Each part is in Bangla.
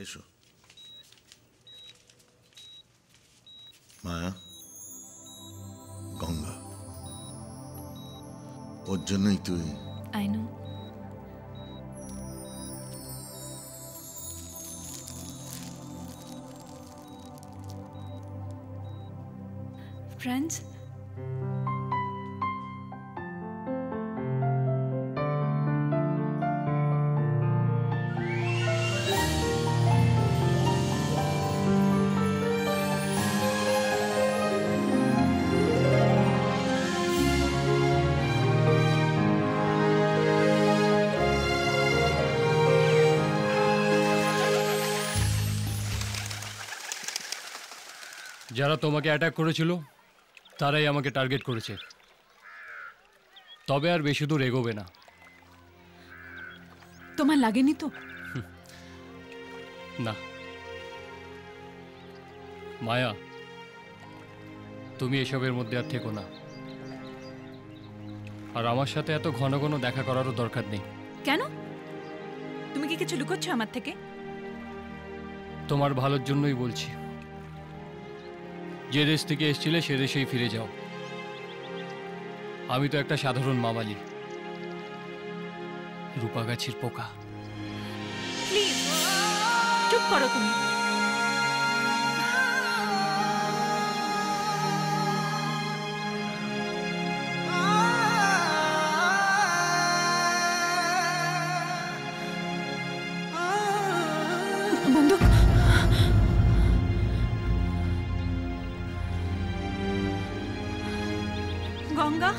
এসো মায়া, গঙ্গা, ওর জন্যই তুই। I know. ফ্রেন্ডস, যারা তোমাকে অ্যাটাক করেছিল তারাই আমাকে টার্গেট করেছে, তবে আর বেশি দূর এগোবে না। তোমার লাগেনি তো? না মায়া, তুমি এসবের মধ্যে আর থেকো না, আর আমার সাথে এত ঘন ঘন দেখা করারও দরকার নেই। কেন? তুমি কি কিছু লুকোচ্ছ আমার থেকে? তোমার ভালোর জন্যই বলছি, যে দেশ থেকে এসেছিলে সে দেশেই ফিরে যাও। আমি তো একটা সাধারণ মামালি, রূপাগাছির পোকা। প্লিজ চুপ করো তুমি। বন্ধু, গঙ্গা,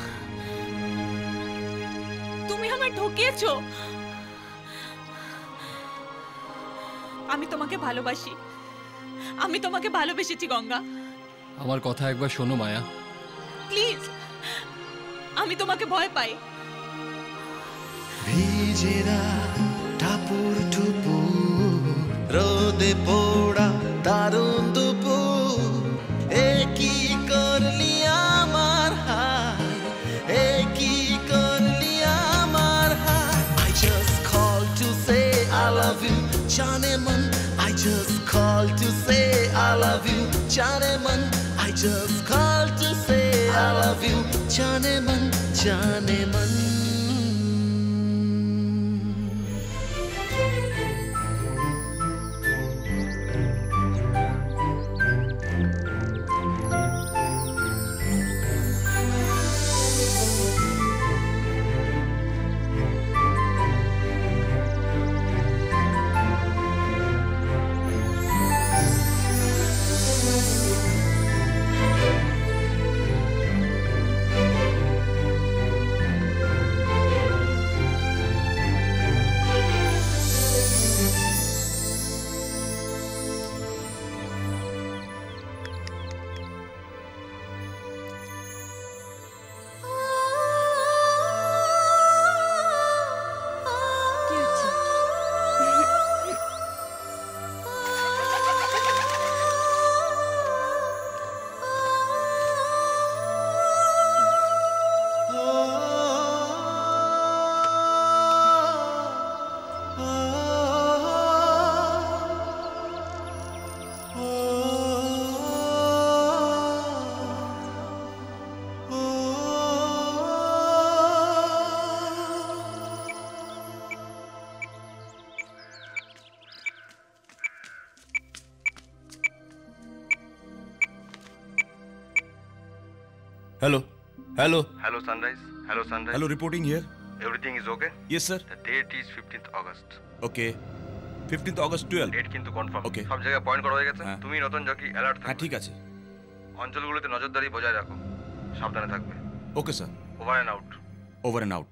তুমি আমায় ঠকিয়েছো। আমি তোমাকে ভালোবাসি, আমি তোমাকে ভালোবেসেছি গঙ্গা। আমার কথা একবার শোনো মায়া। প্লিজ, আমি তোমাকে ভয় পাই। ভিজেরা টাপুর টুপুর রোদে পোড়া দারুণ দুপুর, এ কি করলি আমার হায়, এ কি করলি আমার হায়। I just called to say I love you, জানে মন। I just called to say I love you, জানে মন। I just called to say I love you, জানে মন, জানে মন। Hello. Hello. Hello, Sunrise. Hello, Sunrise. Hello, reporting here. Everything is okay? Yes, sir. The date is 15th August. Okay. 15th August 12. Date কিন্তু কনফার্ম। Okay. সব জায়গায় পয়েন্ট করা হয়ে গেছে। হ্যাঁ। তুমি নতুন জকি অ্যালার্ট থাকবে। হ্যাঁ, ঠিক আছে। অঞ্চলগুলোতে নজরদারি বজায় রাখো। সাবধানে থাকবে। Okay sir. Over and out. Over and out.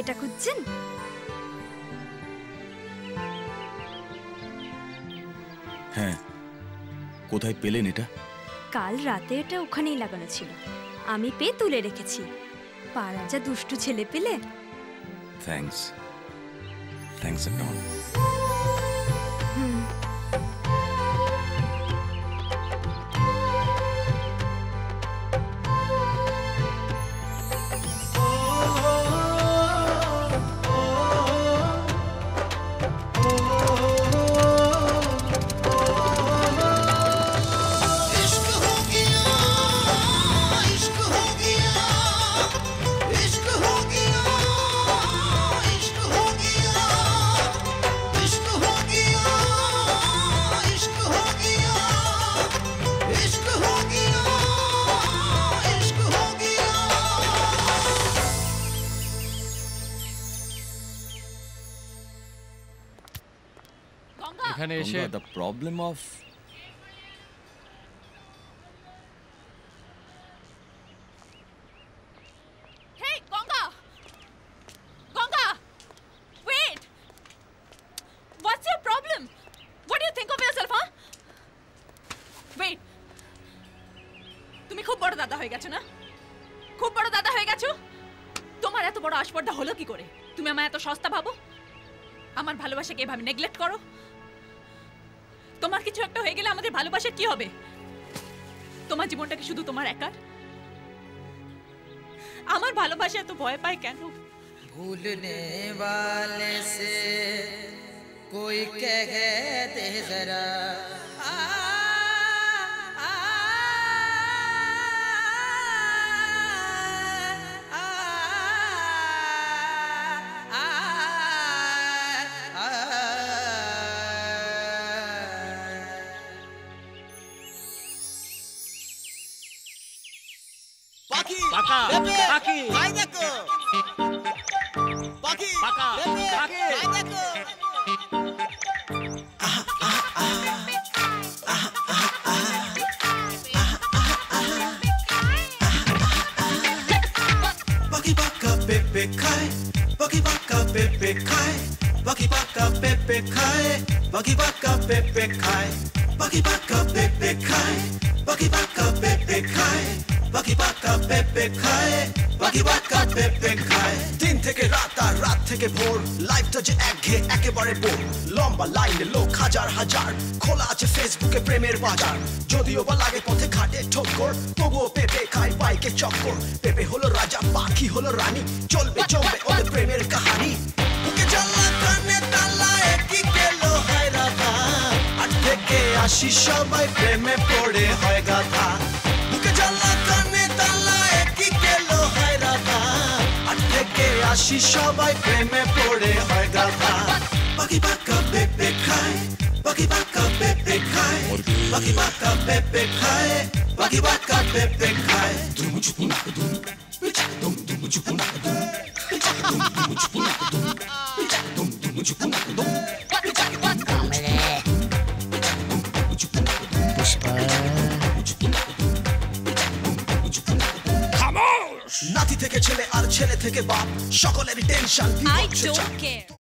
এটা খুঁজছেন? হ্যাঁ, কোথায় পেলেন এটা? কাল রাতে এটা ওখানেই লাগানো ছিল, আমি পেয়ে তুলে রেখেছি। পাড়া যা দুষ্টু ছেলে পেলে। থ্যাঙ্কস। Thanks a ton. এখানে এসে the problem of Hey, Ganga! Ganga! Wait! What's your problem? What do you think of yourself, huh? Wait! তুমি খুব বড় দাদা হয়ে গেছো না? খুব বড় দাদা হয়ে গেছো? তোমার এত বড় আসপর্দা হলো কি করে? তুমি আমায় এত সস্তা ভাবো? আমার ভালোবাসাকে এভাবে নেগলেক্ট করো? তোমার কিছু একটা হয়ে গেলে আমাদের ভালোবাসার কি হবে? তোমার জীবনটা কি শুধু তোমার একার? আমার ভালোবাসা এত ভয় পায় কেন? भूलने वाले से कोई कह दे जरा পাখি পাকা পাখি ভাই দেখো পাখি পাকা পাখি ভাই দেখো Baki baka pepe kai, baki baka pepe kai, baki baka pepe kai, baki baka pepe kai, baki baka pepe kai, baki baka pepe kai, baki baka pepe kai, baki baka pepe kai. দিন থেকে রাত আর রাত থেকে ভোর, লাইফটা যে একঘেয়ে একেবারে বোর। লম্বা লাইনে লোক হাজার হাজার, খোলা আছে ফেসবুকে প্রেমের বাজার। যদিও বা লাগে পথে ঘাটে ঠোক্কর, তবুও পেপে খায় বাইকে চক্কর। পেপে হলো রাজা, পাখি হলো রানী, চলবে জমবে ওদের প্রেমের কাহানি। বুকে জ্বালা কানে তালা একই গেল হায় রাধা, আট থেকে আসি সবাই প্রেমে পড়ে হয় গাধা। বুকে জ্বালা কানে তালা একই গেল হায় রাধা, আট থেকে আসি সবাই প্রেমে পড়ে হয় গাধা। বাকি বাকা পেপে খায়, বাকি বাকা পেপে খায়, বাকি বাকা পেপে খায়, বাকি বাকা পেপে খায়। দুম চুপু নাক দুম, পিচাক দুম দুম চুপু নাক দুম, পিচাক দুম দুম চুপু নাক দুম, পিচাক দুম দুম চুপু নাক দুম, পিচাক দুম দুম চুপু নাক দুম, পিচাক দুম দুম চুপু নাক দুম, পুষ্পা চুপু নাক দুম, পিচাক দুম দুম চুপু নাক দুম। খামোশ! নাতি থেকে ছেলে আর ছেলে থেকে বাপ, সকলেরই টেনশন I don't care.